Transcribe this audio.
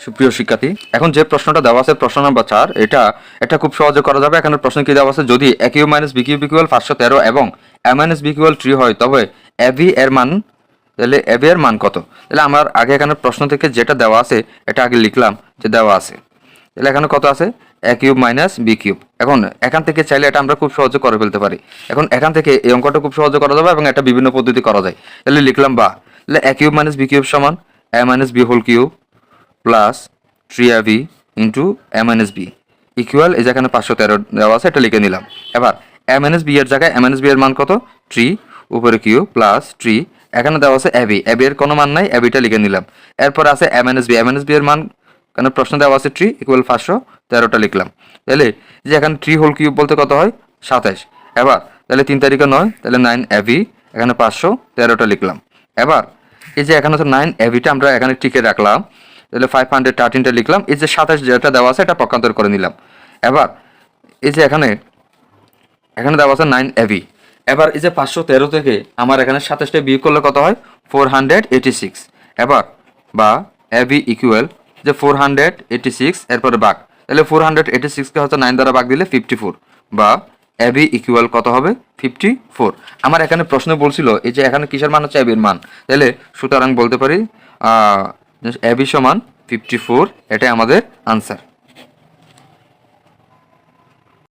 সুপ্রিয় শিক্ষার্থী, এখন যে প্রশ্নটা দেওয়া আছে প্রশ্ন নাম্বার 4, এটা খুব সহজে করা যাবে। এখানে প্রশ্ন কি দেওয়া আছে, যদি a cube minus b cube equal 513 এবং a মাইনাস b ইকুয়াল 3 হয় তবে ab এর মান, তাহলে ab এর মান কত? তাহলে আমার আগে এখানে প্রশ্ন থেকে যেটা দেওয়া আছে এটা আগে লিখলাম যে দেওয়া আছে। তাহলে এখানে কত আছে, a cube minus b cube. এখন এখান থেকে চাইলে এটা আমরা খুব সহজে করে ফেলতে পারি। এখন এখান থেকে এই অঙ্কটা খুব সহজে করা যাবে এবং এটা বিভিন্ন পদ্ধতি করা যায়। তাহলে লিখলাম বা, তাহলে a cube minus b cube সমান a minus b whole cube plus 3ab into a minus b equal, এই যে এখানে 513 দেওয়া আছে, এটা লিখে নিলাম। এবার a মাইনাস b এর জায়গায় a মাইনাস b এর মান কত, 3 উপরে কিউ প্লাস 3, এখানে দেওয়া আছে ab এর কোনো মান নাই, abটা লিখে নিলাম। এরপর আছে a মাইনাস b এর মান, কারণ প্রশ্ন দেওয়া আছে 3 ইকুয়াল 513টা লিখলাম। তাহলে যে এখানে 3 হোল কিউব বলতে কত হয়, 27। এবার তাহলে 3 তারিখে 9, তাহলে 9ab, এখানে 513টা লিখলাম। এবার এই যে এখানে হচ্ছে 9abটা আমরা এখানে টিকে রাখলাম, তাহলে 513টা লিখলাম। এই যে 27 যেটা দেওয়া আছে এটা পক্ষান্তর করে নিলাম। এবার এই যে এখানে দেওয়া আছে 9ab। এবার এই যে 513 থেকে আমার এখানে 27টা বিয়োগ করলে কত হয়, 486। এবার বা ab ইকুয়াল যে 486 এরপরে ভাগ, তাহলে 486কে হচ্ছে 9 দ্বারা ভাগ দিলে 54, বা ab ইকুয়াল কত হবে, 54। আমার এখানে প্রশ্ন বলছিল এই যে এখানে কিসের মান হচ্ছে ab এর মান, তাহলে সুতরাং বলতে পারি ab সমান 54, এটাই আমাদের আনসার।